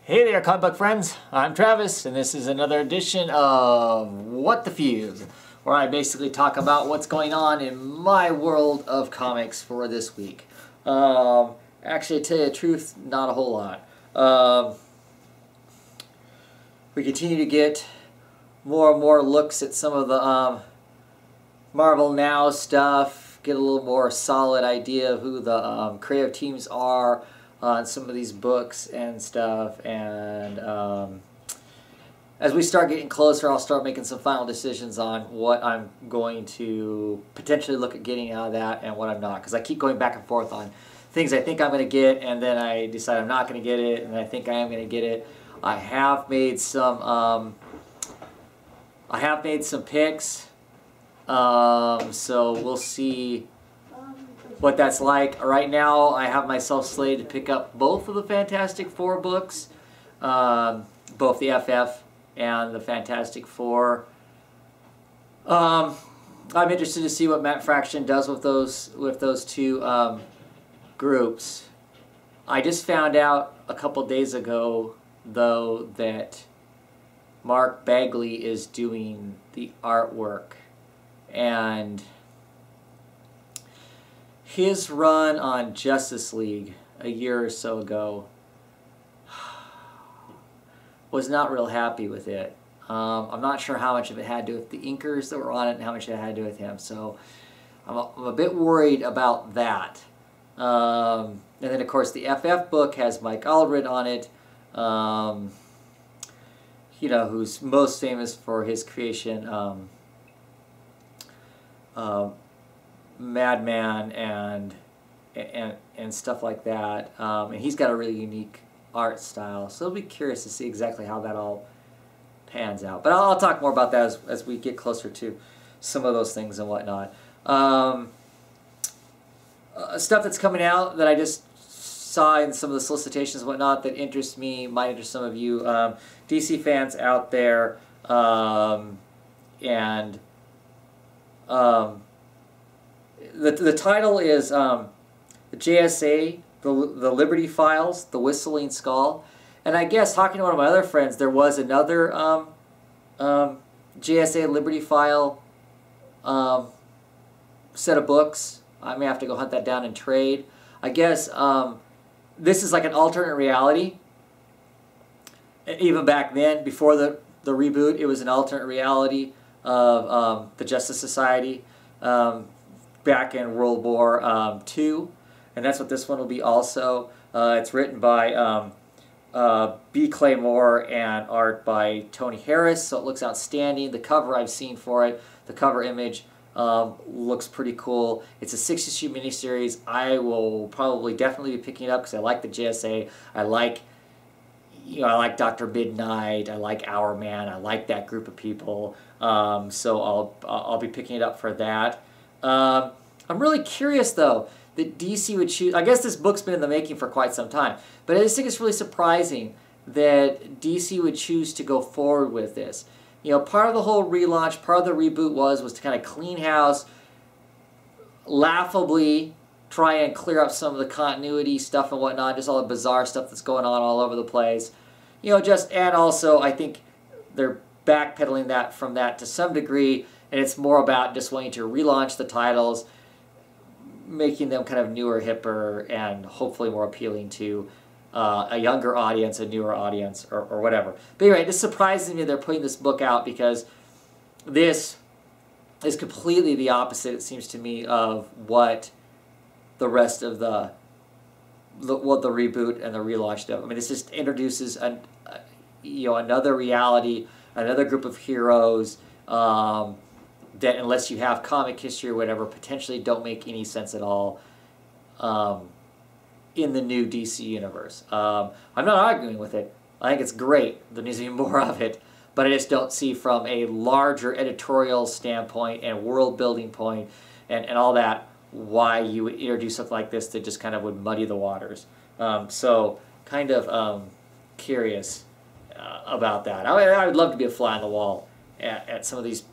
Hey there, comic book friends. I'm Travis, and this is another edition of What the Fuse, where I basically talk about what's going on in my world of comics for this week. Actually, to tell you the truth, not a whole lot. We continue to get more and more looks at some of the Marvel Now stuff, get a little more solid idea of who the creative teams are on some of these books and stuff, and as we start getting closer, I'll start making some final decisions on what I'm going to potentially look at getting out of that and what I'm not, because I keep going back and forth on things I think I'm going to get, and then I decide I'm not going to get it, and I think I am going to get it. I have made some picks, so we'll see what that's like. Right now, I have myself slated to pick up both of the Fantastic Four books, both the FF and the Fantastic Four. I'm interested to see what Matt Fraction does with those two groups. I just found out a couple days ago, though, that Mark Bagley is doing the artwork, and his run on Justice League a year or so ago, was not real happy with it. I'm not sure how much of it had to do with the inkers that were on it and how much it had to do with him. So I'm a bit worried about that. And then, of course, the FF book has Mike Allred on it, you know, who's most famous for his creation, Madman and stuff like that, and he's got a really unique art style, so I'll be curious to see exactly how that all pans out. But I'll talk more about that as we get closer to some of those things and whatnot. Stuff that's coming out that I just saw in some of the solicitations and whatnot that interests me, might interest some of you, DC fans out there, and the title is the JSA, the Liberty Files, the Whistling Skull. And I guess, talking to one of my other friends, there was another JSA Liberty File set of books. I may have to go hunt that down and trade. I guess this is like an alternate reality. Even back then, before the reboot, it was an alternate reality of the Justice Society. Back in World War II, and that's what this one will be also. It's written by B. Claymore and art by Tony Harris, so it looks outstanding. The cover I've seen for it, the cover image, looks pretty cool. It's a 6-issue miniseries. I will probably definitely be picking it up because I like the JSA. I like Dr. Midnight. I like Hourman. I like that group of people. So I'll be picking it up for that. I'm really curious, though, that DC would choose. I guess this book's been in the making for quite some time, but I just think it's really surprising that DC would choose to go forward with this. You know, part of the whole relaunch, part of the reboot was to kind of clean house, laughably try and clear up some of the continuity stuff and whatnot, just all the bizarre stuff that's going on all over the place. You know, and also I think they're backpedaling that from that to some degree. And it's more about just wanting to relaunch the titles, making them kind of newer, hipper, and hopefully more appealing to a younger audience, a newer audience, or whatever. But anyway, it just surprises me they're putting this book out, because this is completely the opposite, it seems to me, of what the rest of what the reboot and the relaunch do. I mean, this just introduces another reality, another group of heroes, that, unless you have comic history or whatever, potentially don't make any sense at all in the new DC universe. I'm not arguing with it. I think it's great. There needs to be more of it. But I just don't see, from a larger editorial standpoint and world-building point and all that, why you would introduce something like this that just kind of would muddy the waters. So kind of curious about that. I would love to be a fly on the wall at some of these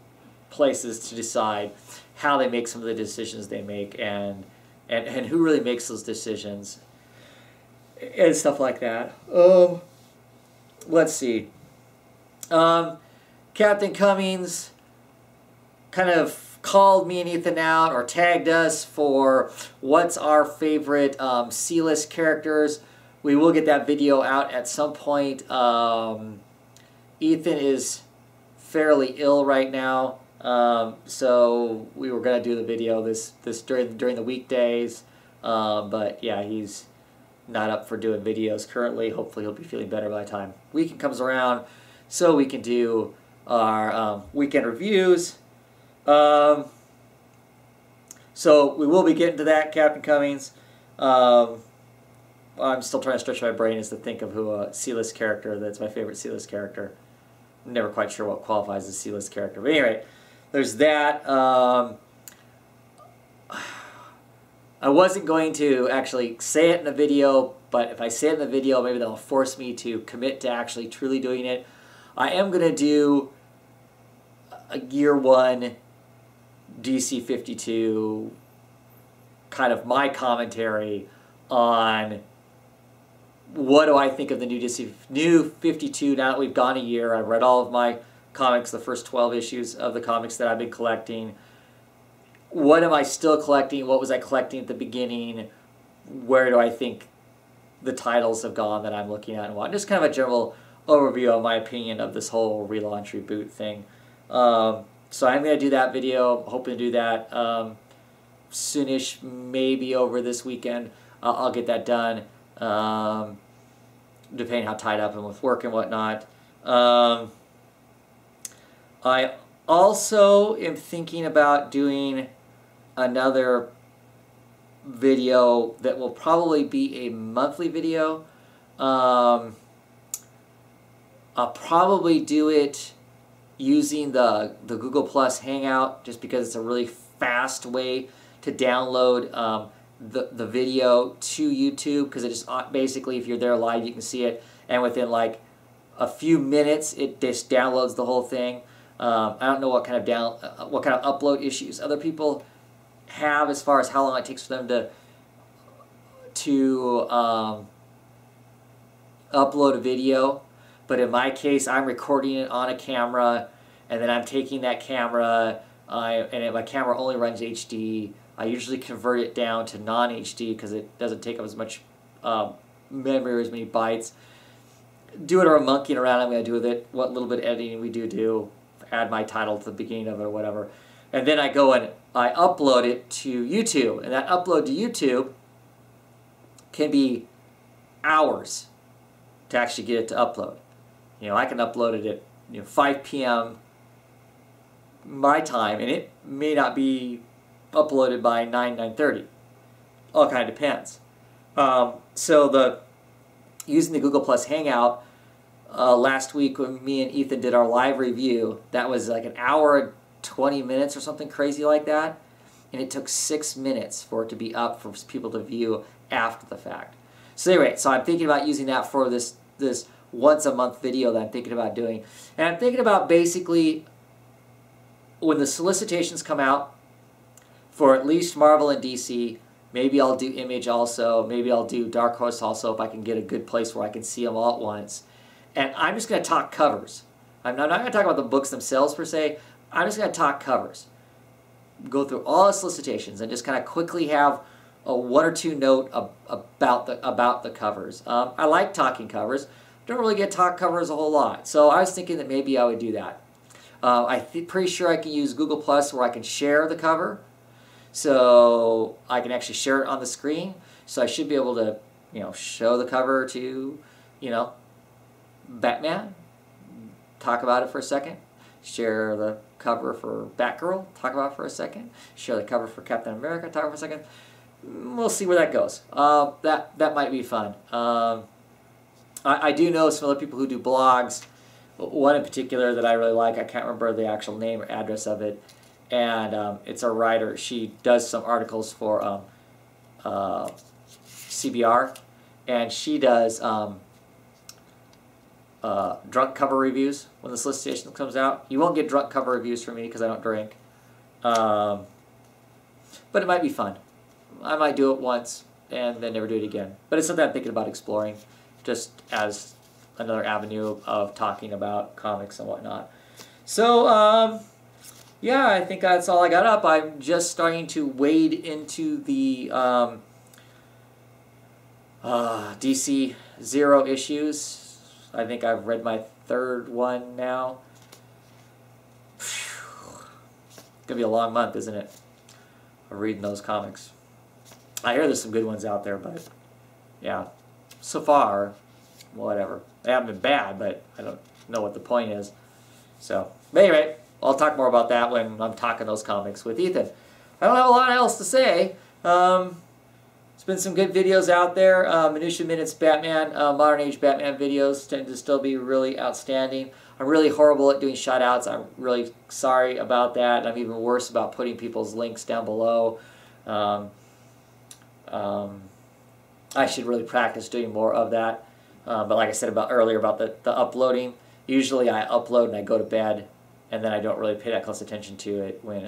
places to decide how they make some of the decisions they make, and who really makes those decisions. and stuff like that. let's see. Captain Cummings kind of called me and Ethan out, or tagged us for what's our favorite C-list characters. We will get that video out at some point. Ethan is fairly ill right now, so we were going to do the video this during the weekdays, but yeah, he's not up for doing videos currently. Hopefully he'll be feeling better by the time weekend comes around, so we can do our weekend reviews. So we will be getting to that, Captain Cummings. I'm still trying to stretch my brain as to think of who a C-list character that's my favorite C-list character. I'm never quite sure what qualifies as a C-list character. But anyway, there's that. I wasn't going to actually say it in the video, but if I say it in the video, maybe that'll force me to commit to actually truly doing it. I am going to do a Year 1 DC 52, kind of my commentary on what do I think of the new 52 now that we've gone a year. I've read all of my comics, the first 12 issues of the comics that I've been collecting. What am I still collecting? What was I collecting at the beginning? Where do I think the titles have gone that I'm looking at and what? Just kind of a general overview of my opinion of this whole relaunch reboot thing. So I'm going to do that video, hoping to do that soonish, maybe over this weekend. I'll get that done, depending how tied up I'm with work and whatnot. I also am thinking about doing another video that will probably be a monthly video. I'll probably do it using the Google Plus Hangout, just because it's a really fast way to download the video to YouTube, because it just basically, if you're there live, you can see it, and within like a few minutes it just downloads the whole thing. I don't know what kind of upload issues other people have as far as how long it takes for them to upload a video. But in my case, I'm recording it on a camera, and then I'm taking that camera, and my camera only runs HD. I usually convert it down to non-HD because it doesn't take up as much memory or as many bytes. Do whatever monkeying around I'm going to do with it, what little bit of editing we do, add my title to the beginning of it or whatever. And then I go and I upload it to YouTube. And that upload to YouTube can be hours to actually get it to upload. You know, I can upload it at 5 p.m. my time, and it may not be uploaded by 9:30. All kind of depends. So using the Google Plus Hangout, last week when me and Ethan did our live review, that was like an hour and 20 minutes or something crazy like that, and it took 6 minutes for it to be up for people to view after the fact. So anyway, so I'm thinking about using that for this once a month video that I'm thinking about doing. And I'm thinking about basically, when the solicitations come out for at least Marvel and DC, maybe I'll do Image also, maybe I'll do Dark Horse also if I can get a good place where I can see them all at once. And I'm just going to talk covers. I'm not going to talk about the books themselves per se. I'm just going to talk covers. Go through all the solicitations and just kind of quickly have a one or two note about the covers. I like talking covers. Don't really get talk covers a whole lot. So I was thinking that maybe I would do that. I'm pretty sure I can use Google Plus where I can share the cover. So I can actually share it on the screen. So I should be able to, show the cover to, Batman, talk about it for a second. Share the cover for Batgirl, talk about it for a second. Share the cover for Captain America, talk about it for a second. We'll see where that goes. That might be fun. I do know some other people who do blogs. One in particular that I really like, I can't remember the actual name or address of it, and it's a writer. She does some articles for CBR, and she does drunk cover reviews when the solicitation comes out. You won't get drunk cover reviews from me because I don't drink, but it might be fun. I might do it once and then never do it again. But it's something I'm thinking about exploring, just as another avenue of talking about comics and whatnot. So, yeah, I think that's all I got up. I'm just starting to wade into the DC Zero issues. I think I've read my third one now. It's going to be a long month, isn't it? Of reading those comics. I hear there's some good ones out there, but yeah, so far, whatever. They haven't been bad, but I don't know what the point is. So, but anyway, I'll talk more about that when I'm talking those comics with Ethan. I don't have a lot else to say. There's been some good videos out there. Minutia Minutes Batman, Modern Age Batman videos tend to still be really outstanding. I'm really horrible at doing shout-outs. I'm really sorry about that. I'm even worse about putting people's links down below. I should really practice doing more of that. But like I said earlier about the uploading, usually I upload and I go to bed, and then I don't really pay that close attention to it when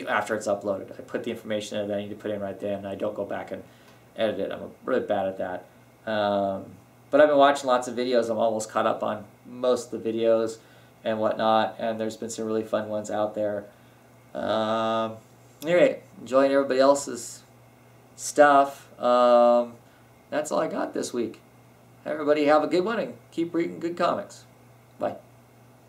after it's uploaded. I put the information in that I need to put in right then, and I don't go back and edit it. I'm really bad at that. But I've been watching lots of videos. I'm almost caught up on most of the videos and whatnot, and there's been some really fun ones out there. Anyway, enjoying everybody else's stuff. That's all I got this week. Everybody have a good one and keep reading good comics. Bye.